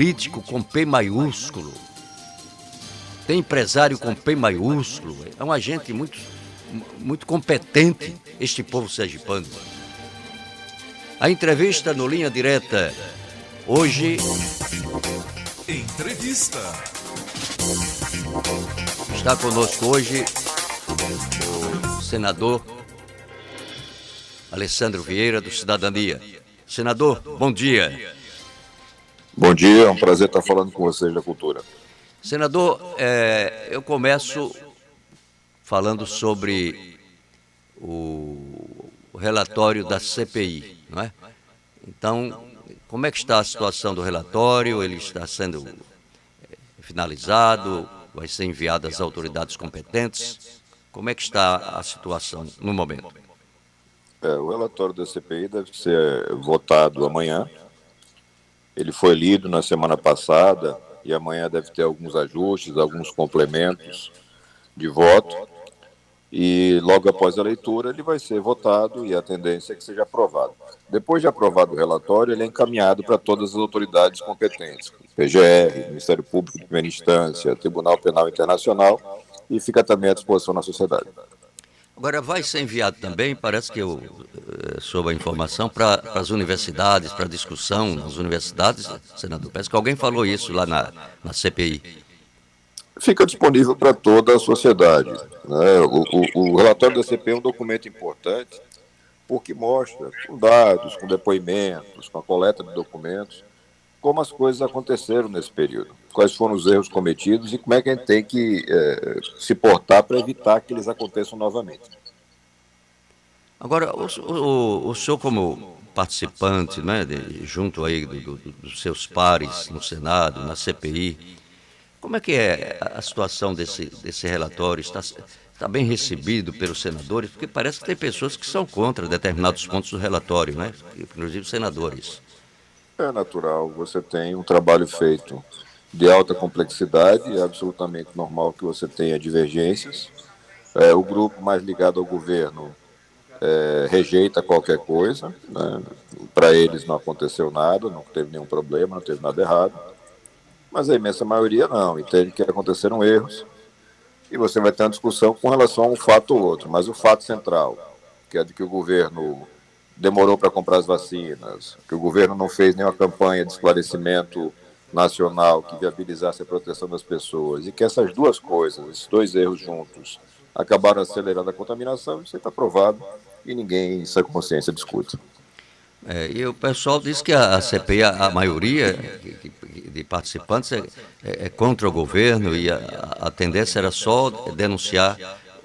político com P maiúsculo, tem empresário com P maiúsculo. É uma gente muito competente, este povo sergipano. A entrevista no Linha Direta, hoje... Entrevista. Está conosco hoje o senador Alessandro Vieira, do Cidadania. Senador, bom dia. Bom dia, é um prazer estar falando com vocês da cultura. Senador, eu começo falando sobre o relatório da CPI, não é? Então, como é que está a situação do relatório? Ele está sendo finalizado? Vai ser enviado às autoridades competentes? Como é que está a situação no momento? O relatório da CPI deve ser votado amanhã. Ele foi lido na semana passada e amanhã deve ter alguns ajustes, alguns complementos de voto. E logo após a leitura ele vai ser votado e a tendência é que seja aprovado. Depois de aprovado o relatório, ele é encaminhado para todas as autoridades competentes, PGR, Ministério Público de Primeira Instância, Tribunal Penal Internacional, e fica também à disposição da sociedade. Agora, vai ser enviado também, parece que eu soube a informação, para as universidades, para discussão nas universidades, senador. Parece que alguém falou isso lá na CPI. Fica disponível para toda a sociedade, né? O relatório da CPI é um documento importante, porque mostra, com dados, com depoimentos, com a coleta de documentos, como as coisas aconteceram nesse período, quais foram os erros cometidos e como é que a gente tem que se portar para evitar que eles aconteçam novamente. Agora, o senhor como participante, né, junto aí dos seus pares no Senado, na CPI, como é que é a situação desse relatório? Está bem recebido pelos senadores? Porque parece que tem pessoas que são contra determinados pontos do relatório, né? Inclusive senadores. É natural, você tem um trabalho feito de alta complexidade, é absolutamente normal que você tenha divergências. O grupo mais ligado ao governo rejeita qualquer coisa, né? Para eles não aconteceu nada, não teve nenhum problema, não teve nada errado. Mas a imensa maioria não, entende que aconteceram erros e você vai ter uma discussão com relação a um fato ou outro. Mas o fato central, que é de que o governo demorou para comprar as vacinas, que o governo não fez nenhuma campanha de esclarecimento nacional que viabilizasse a proteção das pessoas e que essas duas coisas, esses dois erros juntos, acabaram acelerando a contaminação, isso está provado e ninguém em sã consciência discute. E o pessoal diz que a CPI, a maioria de participantes é contra o governo e a tendência era só denunciar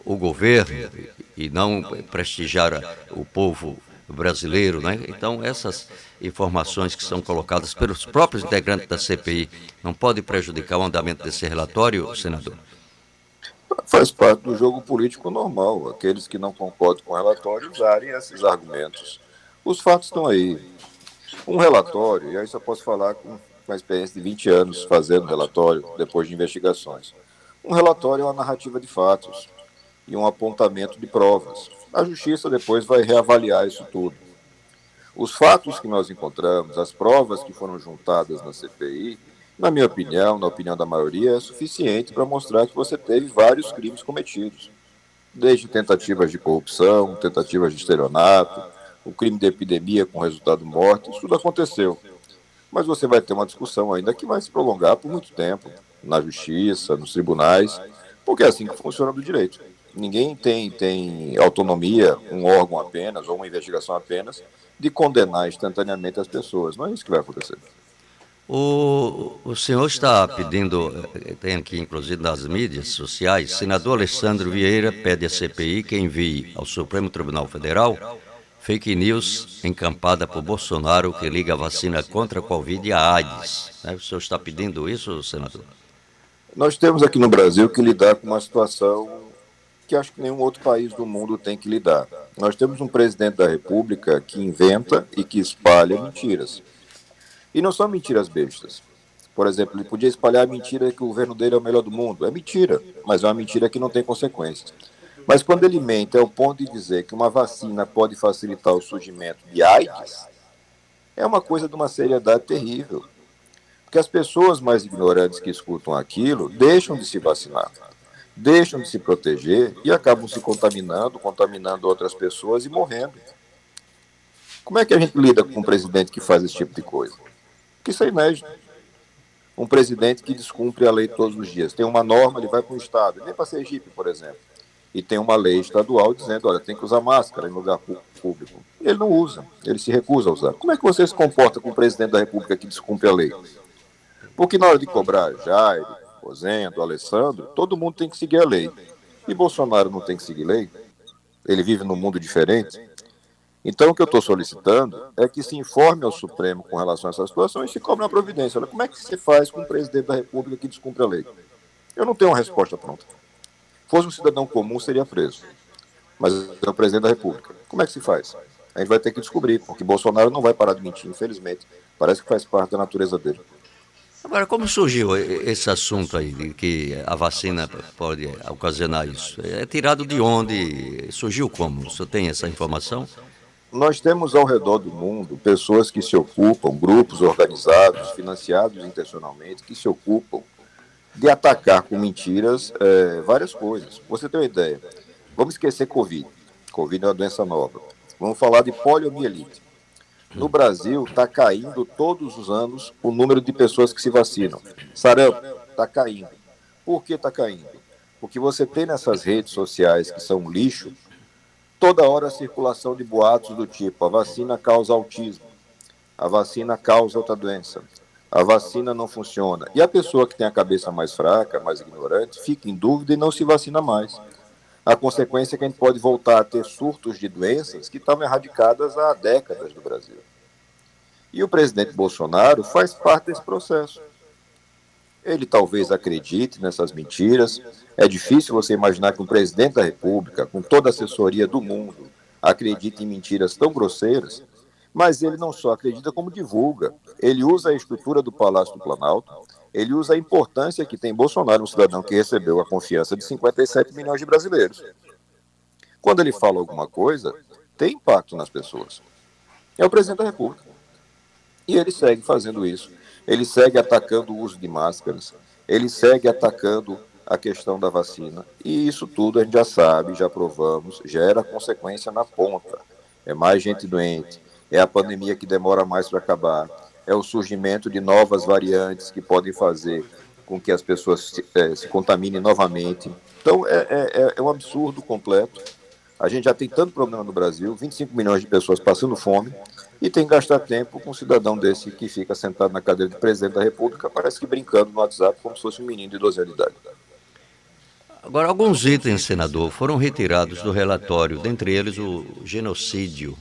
o governo e não prestigiar o povo brasileiro, né? Então, essas informações que são colocadas pelos próprios integrantes da CPI não podem prejudicar o andamento desse relatório, senador? Faz parte do jogo político normal, aqueles que não concordam com o relatório usarem esses argumentos. Os fatos estão aí. Um relatório, e aí só posso falar com uma experiência de 20 anos fazendo relatório, depois de investigações. Um relatório é uma narrativa de fatos e um apontamento de provas. A justiça depois vai reavaliar isso tudo. Os fatos que nós encontramos, as provas que foram juntadas na CPI, na minha opinião, na opinião da maioria, é suficiente para mostrar que você teve vários crimes cometidos. Desde tentativas de corrupção, tentativas de estelionato, o crime de epidemia com resultado de morte, isso tudo aconteceu. Mas você vai ter uma discussão ainda que vai se prolongar por muito tempo, na justiça, nos tribunais, porque é assim que funciona do direito. Ninguém tem autonomia, um órgão apenas, ou uma investigação apenas, de condenar instantaneamente as pessoas. Não é isso que vai acontecer. O senhor está pedindo, tem aqui inclusive nas mídias sociais, senador Alessandro Vieira pede à CPI que envie ao Supremo Tribunal Federal fake news encampada por Bolsonaro que liga a vacina contra a Covid e a AIDS. O senhor está pedindo isso, senador? Nós temos aqui no Brasil que lidar com uma situação que acho que nenhum outro país do mundo tem que lidar. Nós temos um presidente da República que inventa e que espalha mentiras. E não são mentiras bestas. Por exemplo, ele podia espalhar a mentira que o governo dele é o melhor do mundo. É mentira, mas é uma mentira que não tem consequências. Mas quando ele mente ao ponto de dizer que uma vacina pode facilitar o surgimento de AIDS, é uma coisa de uma seriedade terrível. Porque as pessoas mais ignorantes que escutam aquilo deixam de se vacinar, deixam de se proteger e acabam se contaminando outras pessoas e morrendo. Como é que a gente lida com um presidente que faz esse tipo de coisa? Porque isso é inédito. Um presidente que descumpre a lei todos os dias. Tem uma norma, ele vai para um estado, nem para Sergipe, por exemplo, e tem uma lei estadual dizendo, olha, tem que usar máscara em lugar público. Ele não usa, ele se recusa a usar. Como é que você se comporta com o presidente da República que descumpre a lei? Porque na hora de cobrar Jair, Rosendo, Alessandro, todo mundo tem que seguir a lei. E Bolsonaro não tem que seguir lei? Ele vive num mundo diferente? Então, o que eu estou solicitando é que se informe ao Supremo com relação a essa situação e se cobre uma providência. Olha, como é que se faz com o presidente da República que descumpre a lei? Eu não tenho uma resposta pronta. Fosse um cidadão comum, seria preso. Mas é o presidente da República. Como é que se faz? A gente vai ter que descobrir, porque Bolsonaro não vai parar de mentir, infelizmente. Parece que faz parte da natureza dele. Agora, como surgiu esse assunto aí, de que a vacina pode ocasionar isso? É tirado de onde? Surgiu como? Você tem essa informação? Nós temos ao redor do mundo pessoas que se ocupam, grupos organizados, financiados intencionalmente, que se ocupam de atacar com mentiras várias coisas. Você tem uma ideia? Vamos esquecer Covid. Covid é uma doença nova. Vamos falar de poliomielite. No Brasil, está caindo todos os anos o número de pessoas que se vacinam. Sarampo, está caindo. Por que está caindo? Porque você tem nessas redes sociais que são um lixo, toda hora a circulação de boatos do tipo: a vacina causa autismo, a vacina causa outra doença, a vacina não funciona. E a pessoa que tem a cabeça mais fraca, mais ignorante, fica em dúvida e não se vacina mais. A consequência é que a gente pode voltar a ter surtos de doenças que estavam erradicadas há décadas do Brasil. E o presidente Bolsonaro faz parte desse processo. Ele talvez acredite nessas mentiras. É difícil você imaginar que um presidente da República, com toda a assessoria do mundo, acredite em mentiras tão grosseiras, mas ele não só acredita, como divulga. Ele usa a estrutura do Palácio do Planalto, ele usa a importância que tem Bolsonaro, um cidadão que recebeu a confiança de 57 milhões de brasileiros. Quando ele fala alguma coisa, tem impacto nas pessoas. É o presidente da República. E ele segue fazendo isso. Ele segue atacando o uso de máscaras, ele segue atacando a questão da vacina. E isso tudo a gente já sabe, já provamos, gera consequência na ponta. É mais gente doente, é a pandemia que demora mais para acabar, é o surgimento de novas variantes que podem fazer com que as pessoas se contaminem novamente. Então, é um absurdo completo. A gente já tem tanto problema no Brasil, 25 milhões de pessoas passando fome, e tem que gastar tempo com um cidadão desse que fica sentado na cadeira de presidente da República, parece que brincando no WhatsApp como se fosse um menino de 12 anos de idade. Agora, alguns itens, senador, foram retirados do relatório, dentre eles o genocídio.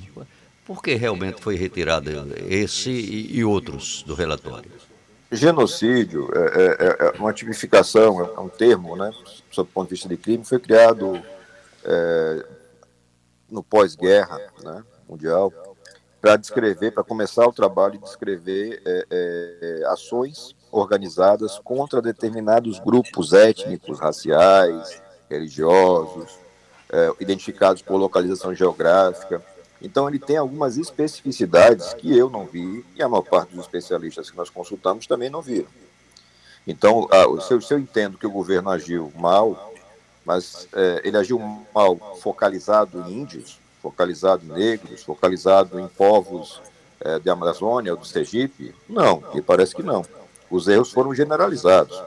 Por que realmente foi retirado esse e outros do relatório? Genocídio é uma tipificação, é um termo, né, sob o ponto de vista de crime, foi criado no pós-guerra, né, mundial, para descrever, para começar o trabalho de descrever ações organizadas contra determinados grupos étnicos, raciais, religiosos, identificados por localização geográfica. Então, ele tem algumas especificidades que eu não vi e a maior parte dos especialistas que nós consultamos também não viram. Então, se eu entendo que o governo agiu mal, mas ele agiu mal focalizado em índios, focalizado em negros, focalizado em povos da Amazônia ou do Sergipe? Não, me parece que não. Os erros foram generalizados.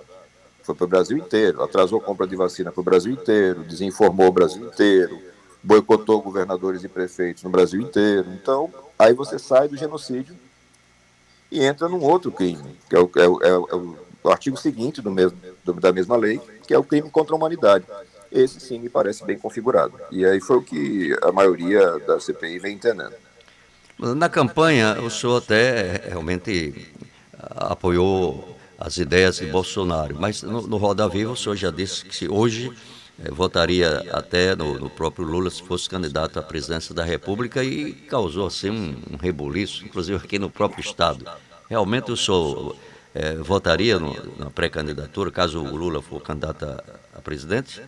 Foi para o Brasil inteiro, atrasou a compra de vacina para o Brasil inteiro, desinformou o Brasil inteiro, boicotou governadores e prefeitos no Brasil inteiro. Então, aí você sai do genocídio e entra num outro crime, que é o artigo seguinte da mesma lei, que é o crime contra a humanidade. Esse sim me parece bem configurado. E aí foi o que a maioria da CPI vem entendendo. Na campanha, o senhor até realmente apoiou as ideias de Bolsonaro, mas no Roda Viva o senhor já disse que hoje votaria até no próprio Lula se fosse candidato à presidência da República e causou assim um rebuliço, inclusive aqui no próprio estado. Realmente o senhor votaria na pré-candidatura, caso o Lula for candidato a presidente?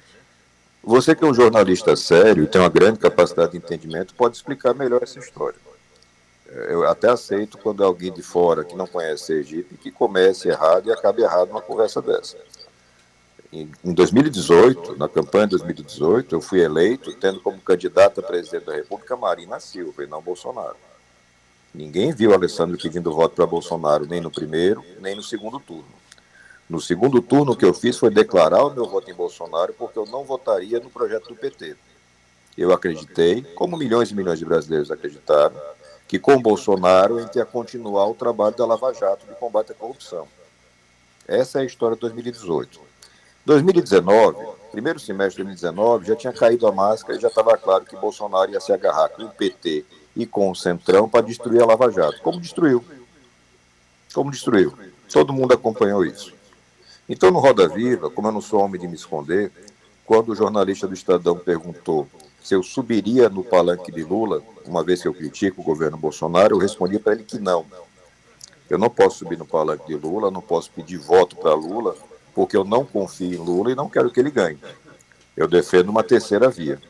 Você que é um jornalista sério e tem uma grande capacidade de entendimento, pode explicar melhor essa história. Eu até aceito quando é alguém de fora que não conhece Sergipe que comece errado e acabe errado numa conversa dessa. Em 2018, na campanha de 2018, eu fui eleito tendo como candidata a presidente da República Marina Silva e não Bolsonaro. Ninguém viu Alessandro pedindo voto para Bolsonaro nem no primeiro, nem no segundo turno. No segundo turno, o que eu fiz foi declarar o meu voto em Bolsonaro porque eu não votaria no projeto do PT. Eu acreditei, como milhões e milhões de brasileiros acreditaram, que com o Bolsonaro a gente ia continuar o trabalho da Lava Jato de combate à corrupção. Essa é a história de 2018. 2019, primeiro semestre de 2019, já tinha caído a máscara e já estava claro que Bolsonaro ia se agarrar com o PT e com o Centrão para destruir a Lava Jato. Como destruiu? Como destruiu? Todo mundo acompanhou isso. Então, no Roda Viva, como eu não sou homem de me esconder, quando o jornalista do Estadão perguntou se eu subiria no palanque de Lula, uma vez que eu critico o governo Bolsonaro, eu respondi para ele que não. Eu não posso subir no palanque de Lula, não posso pedir voto para Lula, porque eu não confio em Lula e não quero que ele ganhe. Eu defendo uma terceira via.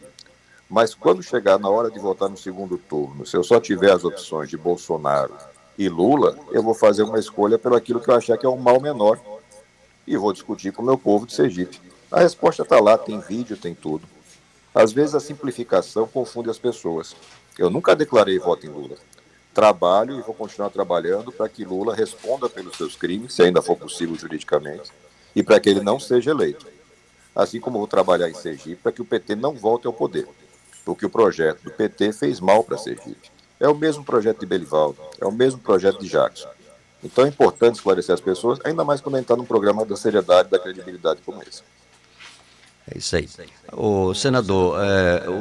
Mas quando chegar na hora de votar no segundo turno, se eu só tiver as opções de Bolsonaro e Lula, eu vou fazer uma escolha pelo aquilo que eu achar que é um mal menor e vou discutir com o meu povo de Sergipe. A resposta está lá, tem vídeo, tem tudo. Às vezes a simplificação confunde as pessoas. Eu nunca declarei voto em Lula. Trabalho e vou continuar trabalhando para que Lula responda pelos seus crimes, se ainda for possível juridicamente, e para que ele não seja eleito. Assim como vou trabalhar em Sergipe para que o PT não volte ao poder, porque o projeto do PT fez mal para Sergipe. É o mesmo projeto de Belivaldo, é o mesmo projeto de Jackson. Então é importante esclarecer as pessoas, ainda mais quando a gente está num programa da seriedade e da credibilidade como esse. É isso aí. O senador,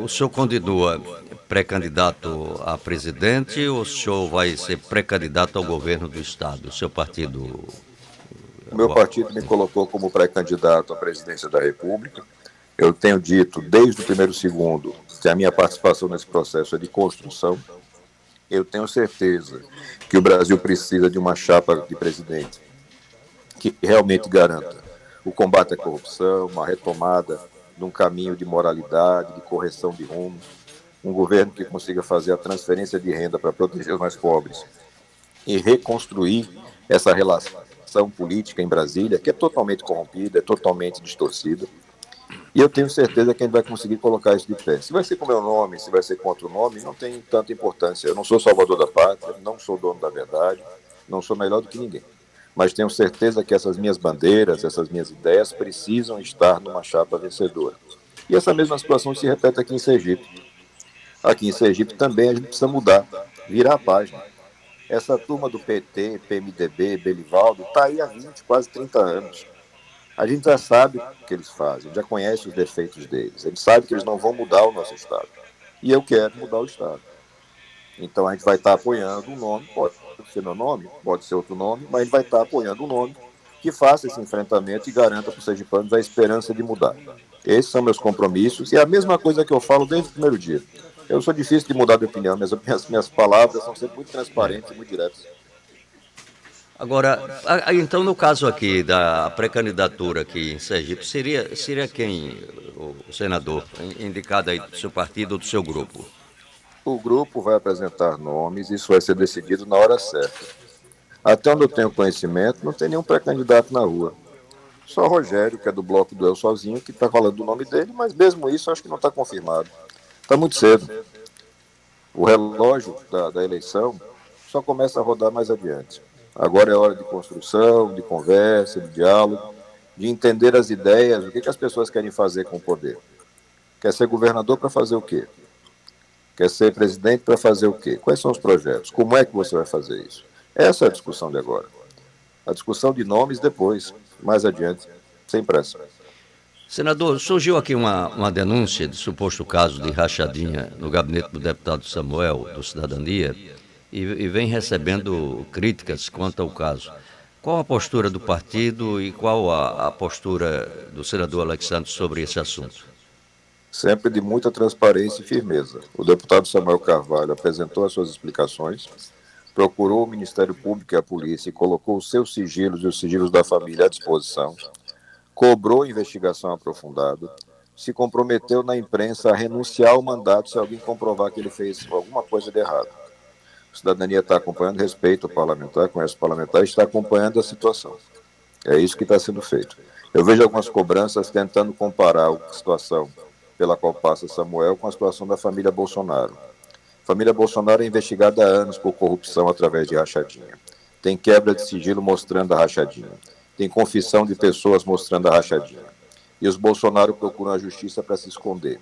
o senhor continua pré-candidato a presidente ou o senhor vai ser pré-candidato ao governo do Estado? O seu partido. O meu partido me colocou como pré-candidato à presidência da República. Eu tenho dito, desde o primeiro segundo, que a minha participação nesse processo é de construção. Eu tenho certeza que o Brasil precisa de uma chapa de presidente que realmente garanta o combate à corrupção, uma retomada de um caminho de moralidade, de correção de rumos, um governo que consiga fazer a transferência de renda para proteger os mais pobres e reconstruir essa relação política em Brasília, que é totalmente corrompida, é totalmente distorcida. E eu tenho certeza que a gente vai conseguir colocar isso de pé. Se vai ser com o meu nome, se vai ser com outro nome, não tem tanta importância. Eu não sou salvador da pátria, não sou dono da verdade, não sou melhor do que ninguém. Mas tenho certeza que essas minhas bandeiras, essas minhas ideias precisam estar numa chapa vencedora. E essa mesma situação se repete aqui em Sergipe. Aqui em Sergipe também a gente precisa mudar, virar a página. Essa turma do PT, PMDB, Belivaldo, está aí há 20, quase 30 anos. A gente já sabe o que eles fazem, já conhece os defeitos deles, a gente sabe que eles não vão mudar o nosso Estado. E eu quero mudar o Estado. Então a gente vai estar apoiando um nome, pode ser meu nome, pode ser outro nome, mas a gente vai estar apoiando um nome que faça esse enfrentamento e garanta para os sergipanos a esperança de mudar. Esses são meus compromissos e é a mesma coisa que eu falo desde o primeiro dia. Eu sou difícil de mudar de opinião, minhas palavras são sempre muito transparentes e muito diretas. Agora, então no caso aqui da pré-candidatura aqui em Sergipe, seria quem, o senador, indicado aí do seu partido ou do seu grupo? O grupo vai apresentar nomes e isso vai ser decidido na hora certa. Até onde eu tenho conhecimento, não tem nenhum pré-candidato na rua. Só o Rogério, que é do bloco do Eu Sozinho, que está falando do nome dele, mas mesmo isso acho que não está confirmado. Está muito cedo. O relógio da eleição só começa a rodar mais adiante. Agora é hora de construção, de conversa, de diálogo, de entender as ideias, o que as pessoas querem fazer com o poder. Quer ser governador para fazer o quê? Quer ser presidente para fazer o quê? Quais são os projetos? Como é que você vai fazer isso? Essa é a discussão de agora. A discussão de nomes depois, mais adiante, sem pressa. Senador, surgiu aqui uma denúncia de suposto caso de rachadinha no gabinete do deputado Samuel, do Cidadania, e vem recebendo críticas quanto ao caso. Qual a postura do partido e qual a postura do senador Alexandre sobre esse assunto? Sempre de muita transparência e firmeza. O deputado Samuel Carvalho apresentou as suas explicações, procurou o Ministério Público e a polícia e colocou os seus sigilos e os sigilos da família à disposição, cobrou investigação aprofundada, se comprometeu na imprensa a renunciar ao mandato se alguém comprovar que ele fez alguma coisa de errado. A cidadania está acompanhando, respeita o parlamentar, conhece o parlamentar e está acompanhando a situação. É isso que está sendo feito. Eu vejo algumas cobranças tentando comparar a situação pela qual passa Samuel com a situação da família Bolsonaro. A família Bolsonaro é investigada há anos por corrupção através de rachadinha. Tem quebra de sigilo mostrando a rachadinha. Tem confissão de pessoas mostrando a rachadinha. E os Bolsonaro procuram a justiça para se esconder.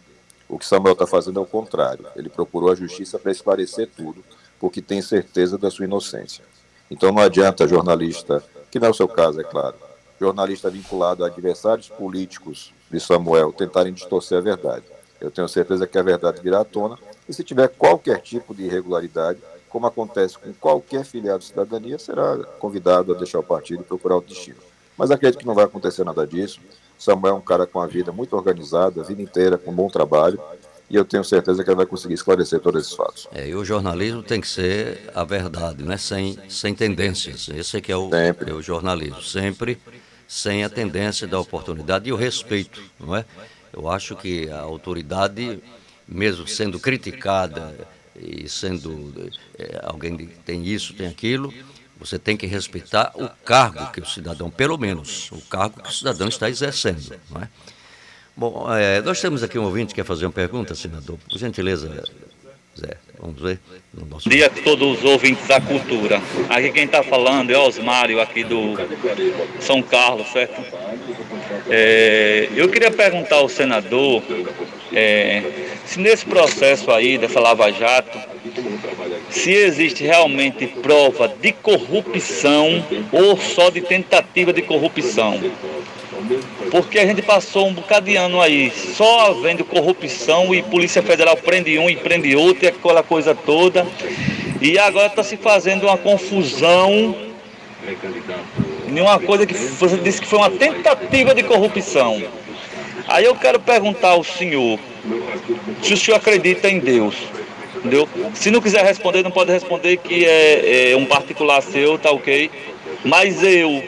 O que Samuel está fazendo é o contrário. Ele procurou a justiça para esclarecer tudo, porque tem certeza da sua inocência. Então não adianta jornalista, que não é o seu caso, é claro, jornalista vinculado a adversários políticos de Samuel tentarem distorcer a verdade. Eu tenho certeza que a verdade virá à tona, e se tiver qualquer tipo de irregularidade, como acontece com qualquer filiado de cidadania, será convidado a deixar o partido e procurar outro destino. Mas acredito que não vai acontecer nada disso. Samuel é um cara com a vida muito organizada, a vida inteira, com um bom trabalho, e eu tenho certeza que ele vai conseguir esclarecer todos esses fatos. E o jornalismo tem que ser a verdade, né? Sem tendências. Esse é que é o jornalismo, sempre sem a tendência da oportunidade e o respeito, não é? Eu acho que a autoridade, mesmo sendo criticada e sendo alguém que tem isso, tem aquilo, você tem que respeitar o cargo que o cidadão, pelo menos, o cargo que o cidadão está exercendo, não é? Bom, nós temos aqui um ouvinte que quer fazer uma pergunta, senador. Por gentileza, Zé, vamos ver. Bom dia a todos os ouvintes da cultura. Aqui quem está falando é Osmário, aqui do São Carlos, certo? Eu queria perguntar ao senador se nesse processo aí dessa Lava Jato, se existe realmente prova de corrupção ou só de tentativa de corrupção. Porque a gente passou um bocado de ano aí só vendo corrupção e Polícia Federal prende um e prende outro e aquela coisa toda. E agora está se fazendo uma confusão em uma coisa que você disse que foi uma tentativa de corrupção. Aí eu quero perguntar ao senhor se o senhor acredita em Deus. Entendeu? Se não quiser responder, não pode responder, que é um particular seu, tá ok? Mas eu,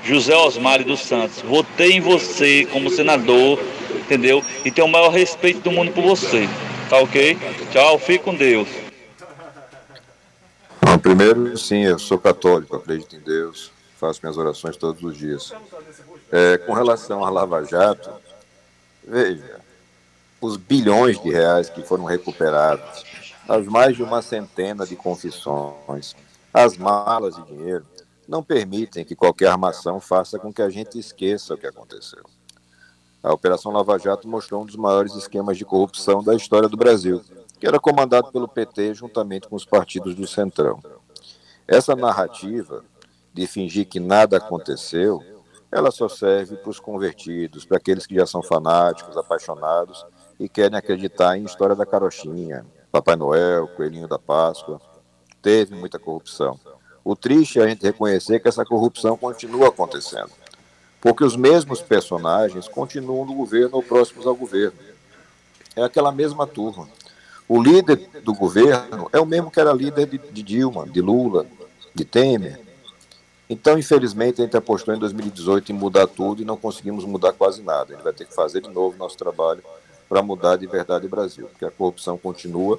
José Osmário dos Santos, votei em você como senador, entendeu? E tenho o maior respeito do mundo por você, tá ok? Tchau, fique com Deus. Bom, primeiro, sim, eu sou católico, acredito em Deus, faço minhas orações todos os dias. Com relação à Lava Jato, veja, os bilhões de reais que foram recuperados, as mais de uma centena de confissões, as malas de dinheiro, não permitem que qualquer armação faça com que a gente esqueça o que aconteceu. A Operação Lava Jato mostrou um dos maiores esquemas de corrupção da história do Brasil, que era comandado pelo PT juntamente com os partidos do Centrão. Essa narrativa de fingir que nada aconteceu, ela só serve para os convertidos, para aqueles que já são fanáticos, apaixonados e querem acreditar em história da carochinha, Papai Noel, Coelhinho da Páscoa. Teve muita corrupção. O triste é a gente reconhecer que essa corrupção continua acontecendo, porque os mesmos personagens continuam no governo ou próximos ao governo. É aquela mesma turma. O líder do governo é o mesmo que era líder de Dilma, de Lula, de Temer. Então, infelizmente, a gente apostou em 2018 em mudar tudo e não conseguimos mudar quase nada. A gente vai ter que fazer de novo nosso trabalho para mudar de verdade o Brasil, porque a corrupção continua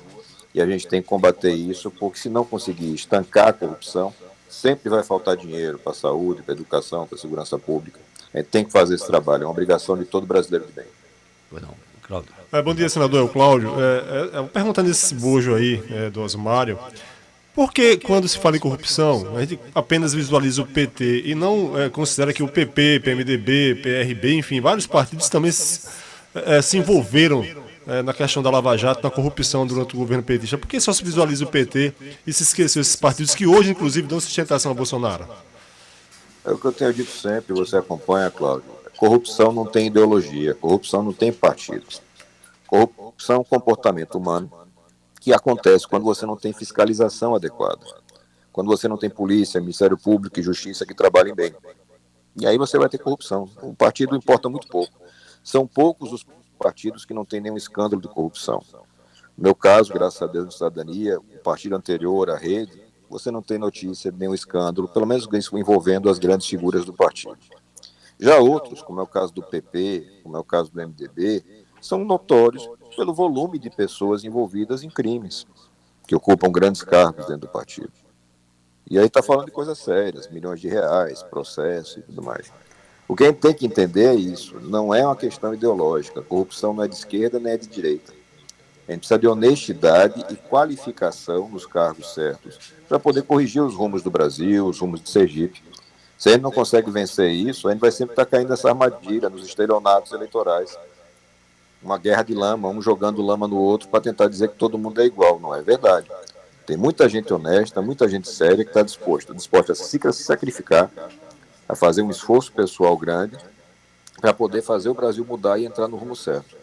e a gente tem que combater isso, porque se não conseguir estancar a corrupção, sempre vai faltar dinheiro para a saúde, para a educação, para a segurança pública. A gente tem que fazer esse trabalho, é uma obrigação de todo brasileiro de bem. Cláudio. Bom dia, senador. É o Cláudio. Perguntando esse bojo aí do Osmário, por que quando se fala em corrupção, a gente apenas visualiza o PT e não considera que o PP, PMDB, PRB, enfim, vários partidos também se envolveram na questão da Lava Jato, na corrupção durante o governo petista? Por que só se visualiza o PT e se esqueceu esses partidos que hoje, inclusive, dão sustentação a Bolsonaro? É o que eu tenho dito sempre, você acompanha, Cláudio. Corrupção não tem ideologia, corrupção não tem partidos. Corrupção é um comportamento humano que acontece quando você não tem fiscalização adequada, quando você não tem polícia, Ministério Público e Justiça que trabalhem bem. E aí você vai ter corrupção. O partido importa muito pouco. São poucos os partidos que não têm nenhum escândalo de corrupção. No meu caso, graças a Deus, no Cidadania, o partido anterior, a Rede, você não tem notícia de nenhum escândalo, pelo menos envolvendo as grandes figuras do partido. Já outros, como é o caso do PP, como é o caso do MDB, são notórios pelo volume de pessoas envolvidas em crimes. que ocupam grandes cargos dentro do partido. E aí está falando de coisas sérias, milhões de reais, processo e tudo mais. O que a gente tem que entender é isso, não é uma questão ideológica, a corrupção não é de esquerda nem é de direita. A gente precisa de honestidade e qualificação nos cargos certos para poder corrigir os rumos do Brasil, os rumos de Sergipe. Se a gente não consegue vencer isso, a gente vai sempre estar caindo nessa armadilha, nos estelionatos eleitorais. Uma guerra de lama, um jogando lama no outro para tentar dizer que todo mundo é igual. Não é verdade. Tem muita gente honesta, muita gente séria que está disposta a se sacrificar, a fazer um esforço pessoal grande para poder fazer o Brasil mudar e entrar no rumo certo.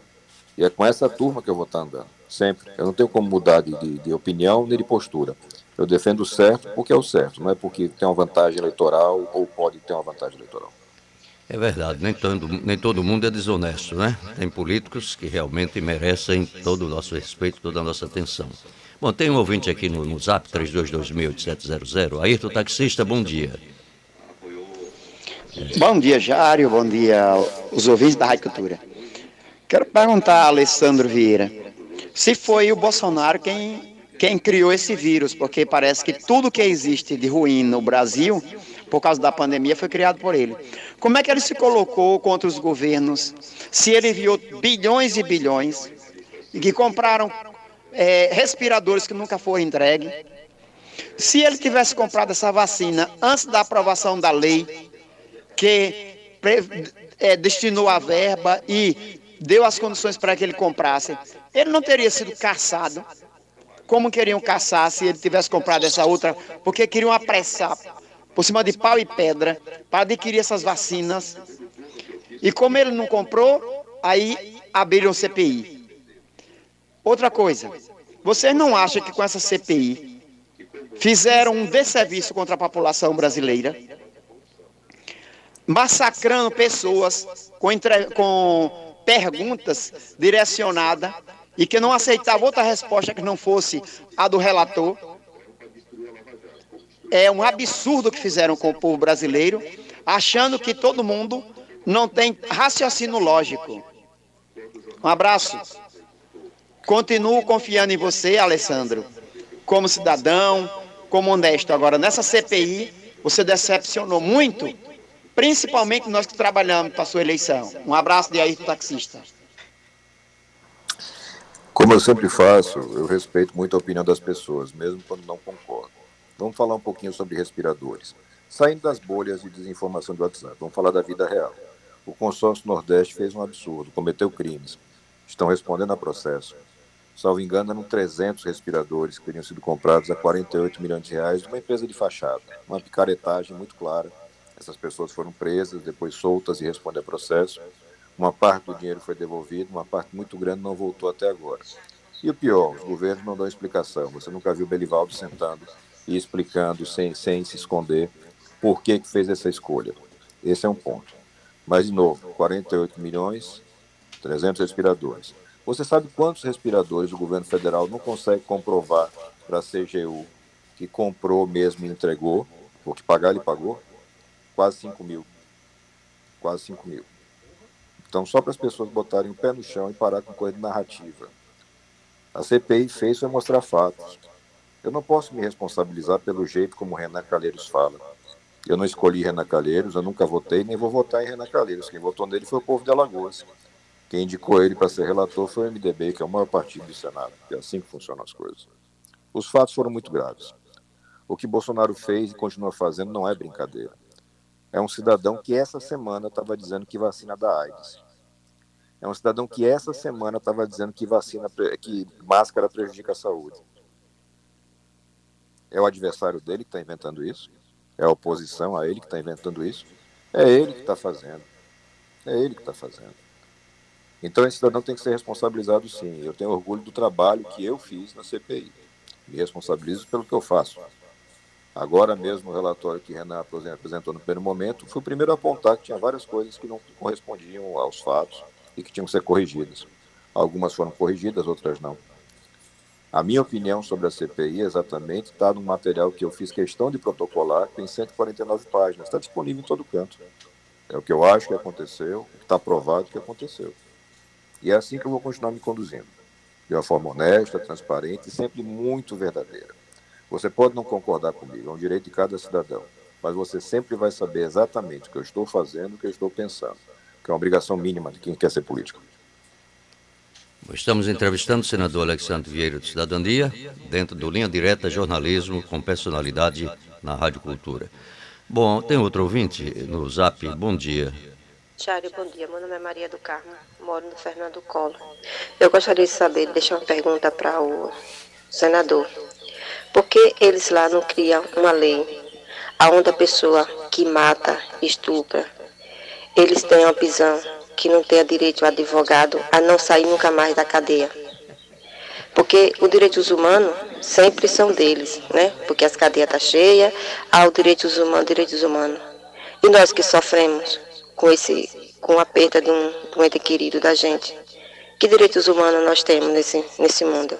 E é com essa turma que eu vou estar andando, sempre. Eu não tenho como mudar de opinião nem de postura. Eu defendo o certo porque é o certo, não é porque tem uma vantagem eleitoral ou pode ter uma vantagem eleitoral. É verdade, nem todo mundo é desonesto, né? Tem políticos que realmente merecem todo o nosso respeito, toda a nossa atenção. Bom, tem um ouvinte aqui no Zap, 32208700. Ayrton Taxista, bom dia. Bom dia, Jário. Bom dia aos ouvintes da Rádio Cultura. Quero perguntar a Alessandro Vieira se foi o Bolsonaro quem criou esse vírus, porque parece que tudo que existe de ruim no Brasil, por causa da pandemia, foi criado por ele. Como é que ele se colocou contra os governos, se ele enviou bilhões e bilhões, e que compraram respiradores que nunca foram entregues? Se ele tivesse comprado essa vacina antes da aprovação da lei, que destinou a verba e deu as condições para que ele comprasse, ele não teria sido caçado, como queriam caçar se ele tivesse comprado essa outra, porque queriam apressar, por cima de pau e pedra, para adquirir essas vacinas. E como ele não comprou, aí abriram CPI. Outra coisa, vocês não acham que com essa CPI fizeram um desserviço contra a população brasileira, massacrando pessoas com perguntas direcionadas e que não aceitavam outra resposta que não fosse a do relator? É um absurdo que fizeram com o povo brasileiro, achando que todo mundo não tem raciocínio lógico. Um abraço. Continuo confiando em você, Alessandro, como cidadão, como honesto. Agora, nessa CPI, você decepcionou muito, principalmente nós que trabalhamos para a sua eleição. Um abraço de Ayrton Taxista. Como eu sempre faço, eu respeito muito a opinião das pessoas, mesmo quando não concordo. Vamos falar um pouquinho sobre respiradores. Saindo das bolhas de desinformação do WhatsApp, vamos falar da vida real. O consórcio Nordeste fez um absurdo, cometeu crimes. Estão respondendo a processo. Salvo engano, eram 300 respiradores que teriam sido comprados a 48 milhões de reais de uma empresa de fachada. Uma picaretagem muito clara. Essas pessoas foram presas, depois soltas e respondem a processo. Uma parte do dinheiro foi devolvida, uma parte muito grande não voltou até agora. E o pior, os governos não dão explicação. Você nunca viu o Belivaldo sentando e explicando, sem se esconder, por que fez essa escolha. Esse é um ponto. Mas, de novo, 48 milhões, 300 respiradores. Você sabe quantos respiradores o governo federal não consegue comprovar para a CGU que comprou mesmo e entregou? Porque pagar ele pagou? Quase 5 mil. Quase 5 mil. Então, só para as pessoas botarem o pé no chão e parar com coisa de narrativa. A CPI fez foi mostrar fatos. Eu não posso me responsabilizar pelo jeito como Renan Calheiros fala. Eu não escolhi Renan Calheiros, eu nunca votei, nem vou votar em Renan Calheiros. Quem votou nele foi o povo de Alagoas. Quem indicou ele para ser relator foi o MDB, que é o maior partido do Senado. É assim que funcionam as coisas. Os fatos foram muito graves. O que Bolsonaro fez e continua fazendo não é brincadeira. É um cidadão que essa semana estava dizendo que vacina da AIDS. É um cidadão que essa semana estava dizendo que que máscara prejudica a saúde. É o adversário dele que está inventando isso? É a oposição a ele que está inventando isso? É ele que está fazendo. É ele que está fazendo. Então esse cidadão tem que ser responsabilizado, sim. Eu tenho orgulho do trabalho que eu fiz na CPI. Me responsabilizo pelo que eu faço. Agora mesmo o relatório que Renan apresentou no primeiro momento foi o primeiro a apontar que tinha várias coisas que não correspondiam aos fatos e que tinham que ser corrigidas. Algumas foram corrigidas, outras não. A minha opinião sobre a CPI exatamente está no material que eu fiz questão de protocolar, que tem 149 páginas, está disponível em todo canto. É o que eu acho que aconteceu, o que está provado que aconteceu. E é assim que eu vou continuar me conduzindo. de uma forma honesta, transparente e sempre muito verdadeira. Você pode não concordar comigo, é um direito de cada cidadão, mas você sempre vai saber exatamente o que eu estou fazendo, o que eu estou pensando, que é uma obrigação mínima de quem quer ser político. Estamos entrevistando o senador Alexandre Vieira de Cidadania, dentro do Linha Direta Jornalismo com Personalidade na Rádio Cultura. Bom, tem outro ouvinte no Zap. Bom dia. Chário, bom dia. Meu nome é Maria do Carmo, moro no Fernando Collor. Eu gostaria de saber, deixar uma pergunta para o senador. Por que eles lá não criam uma lei onde a pessoa que mata, estupra, eles têm uma prisão que não tenha direito ao advogado a não sair nunca mais da cadeia? Porque os direitos humanos sempre são deles, né? Porque as cadeias estão cheias, há os direitos humanos. E nós que sofremos com a perda de um ente querido da gente, que direitos humanos nós temos nesse mundo?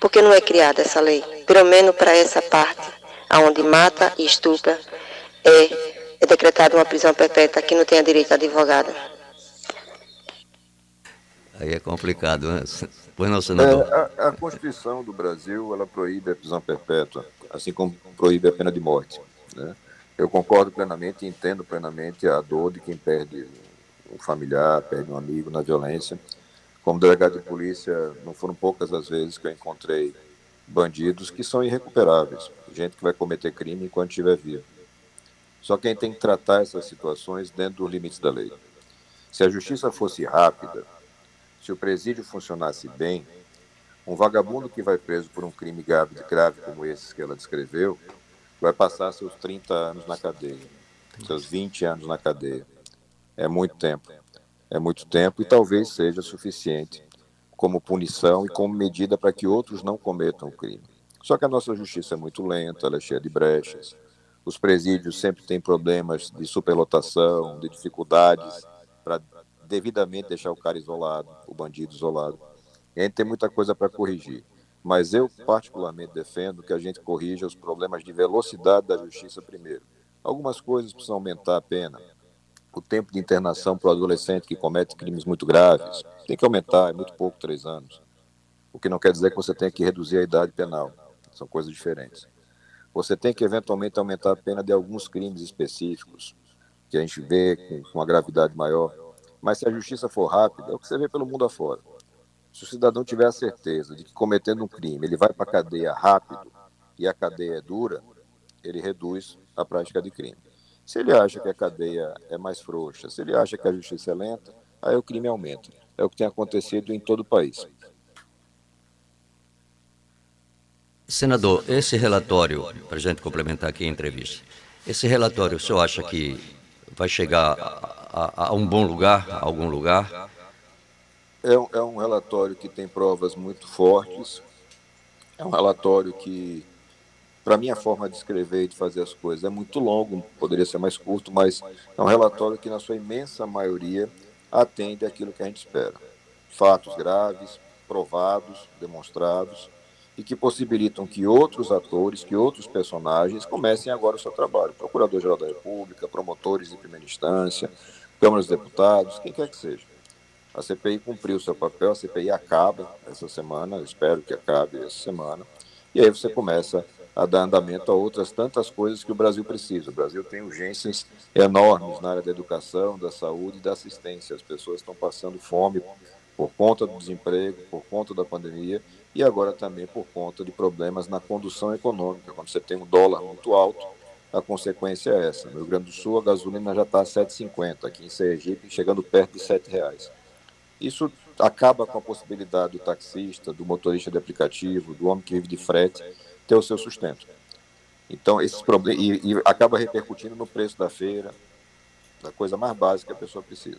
Por que não é criada essa lei? Pelo menos para essa parte, onde mata e estupra, é decretada uma prisão perpétua que não tenha direito a advogado. Aí é complicado, né? Pois não, senador? A Constituição do Brasil, ela proíbe a prisão perpétua, assim como proíbe a pena de morte, né? Eu concordo plenamente e entendo plenamente a dor de quem perde um familiar, perde um amigo na violência. Como delegado de polícia, não foram poucas as vezes que eu encontrei bandidos que são irrecuperáveis, gente que vai cometer crime enquanto estiver vivo. Só que a gente tem que tratar essas situações dentro dos limites da lei. Se a justiça fosse rápida, se o presídio funcionasse bem, um vagabundo que vai preso por um crime grave como esse que ela descreveu, vai passar seus 30 anos na cadeia, seus 20 anos na cadeia. É muito tempo e talvez seja suficiente como punição e como medida para que outros não cometam o crime. Só que a nossa justiça é muito lenta, ela é cheia de brechas, os presídios sempre têm problemas de superlotação, de dificuldades para devidamente deixar o cara isolado, o bandido isolado. E a gente tem muita coisa para corrigir. Mas eu, particularmente, defendo que a gente corrija os problemas de velocidade da justiça primeiro. Algumas coisas precisam aumentar a pena. O tempo de internação para o adolescente que comete crimes muito graves tem que aumentar, é muito pouco, 3 anos. O que não quer dizer que você tenha que reduzir a idade penal. São coisas diferentes. Você tem que, eventualmente, aumentar a pena de alguns crimes específicos, que a gente vê com uma gravidade maior. Mas se a justiça for rápida, é o que você vê pelo mundo afora. Se o cidadão tiver a certeza de que cometendo um crime ele vai para a cadeia rápido e a cadeia é dura, ele reduz a prática de crime. Se ele acha que a cadeia é mais frouxa, se ele acha que a justiça é lenta, aí o crime aumenta. É o que tem acontecido em todo o país. Senador, esse relatório, para a gente complementar aqui a entrevista, esse relatório, o senhor acha que vai chegar a um bom lugar, a algum lugar? É um relatório que tem provas muito fortes, é um relatório que, para mim, a forma de escrever e de fazer as coisas é muito longo, poderia ser mais curto, mas é um relatório que, na sua imensa maioria, atende àquilo que a gente espera. Fatos graves, provados, demonstrados, e que possibilitam que outros atores, que outros personagens comecem agora o seu trabalho. Procurador-Geral da República, promotores de primeira instância, Câmara dos Deputados, quem quer que seja. A CPI cumpriu o seu papel, a CPI acaba essa semana, eu espero que acabe essa semana, e aí você começa a dar andamento a outras tantas coisas que o Brasil precisa. O Brasil tem urgências enormes na área da educação, da saúde e da assistência. As pessoas estão passando fome por conta do desemprego, por conta da pandemia, e agora também por conta de problemas na condução econômica. Quando você tem um dólar muito alto, a consequência é essa. No Rio Grande do Sul, a gasolina já está a R$ 7,50, aqui em Sergipe, chegando perto de R$ 7,00. Isso acaba com a possibilidade do taxista, do motorista de aplicativo, do homem que vive de frete, ter o seu sustento. Então, esses problemas, e acaba repercutindo no preço da feira, da coisa mais básica que a pessoa precisa.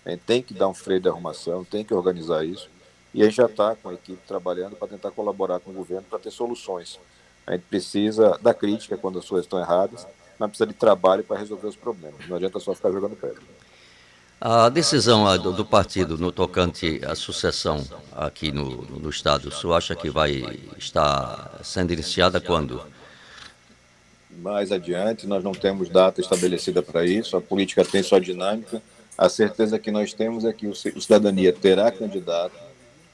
A gente tem que dar um freio de arrumação, tem que organizar isso, e a gente já está com a equipe trabalhando para tentar colaborar com o governo para ter soluções. A gente precisa da crítica quando as coisas estão erradas, mas precisa de trabalho para resolver os problemas. Não adianta só ficar jogando pedra. A decisão do partido no tocante à sucessão aqui no Estado, o senhor acha que vai estar sendo iniciada quando? Mais adiante, nós não temos data estabelecida para isso, a política tem sua dinâmica. A certeza que nós temos é que o Cidadania terá candidato,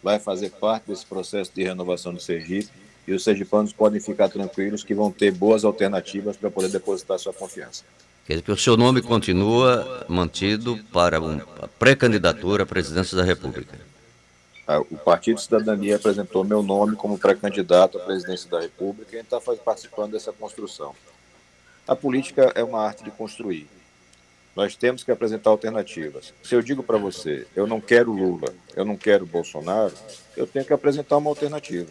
vai fazer parte desse processo de renovação do Sergipe e os sergipanos podem ficar tranquilos que vão ter boas alternativas para poder depositar sua confiança. Quer dizer que o seu nome continua mantido para uma pré-candidatura à presidência da República. O Partido Cidadania apresentou meu nome como pré-candidato à presidência da República e a gente está participando dessa construção. A política é uma arte de construir. Nós temos que apresentar alternativas. Se eu digo para você, eu não quero Lula, eu não quero Bolsonaro, eu tenho que apresentar uma alternativa.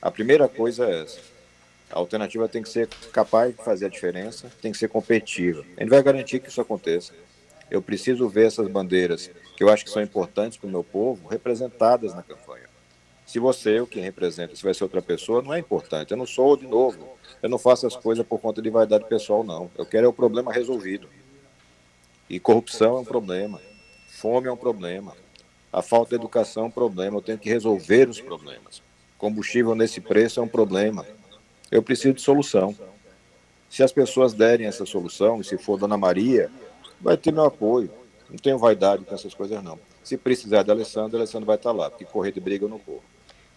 A primeira coisa é essa. A alternativa tem que ser capaz de fazer a diferença, tem que ser competitiva. A gente vai garantir que isso aconteça. Eu preciso ver essas bandeiras, que eu acho que são importantes para o meu povo, representadas na campanha. Se você, o que representa, se vai ser outra pessoa, não é importante. Eu não sou, de novo, eu não faço as coisas por conta de vaidade pessoal, não. Eu quero o problema resolvido. E corrupção é um problema, fome é um problema, a falta de educação é um problema, eu tenho que resolver os problemas. Combustível nesse preço é um problema. Eu preciso de solução. Se as pessoas derem essa solução, e se for Dona Maria, vai ter meu apoio. Não tenho vaidade com essas coisas, não. Se precisar de Alessandro vai estar lá, porque correr de briga eu não corro.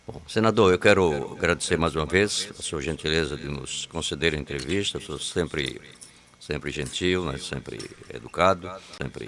Bom, senador, eu quero agradecer mais uma vez a sua gentileza de nos conceder a entrevista. Eu sou sempre gentil, né? sempre educado, sempre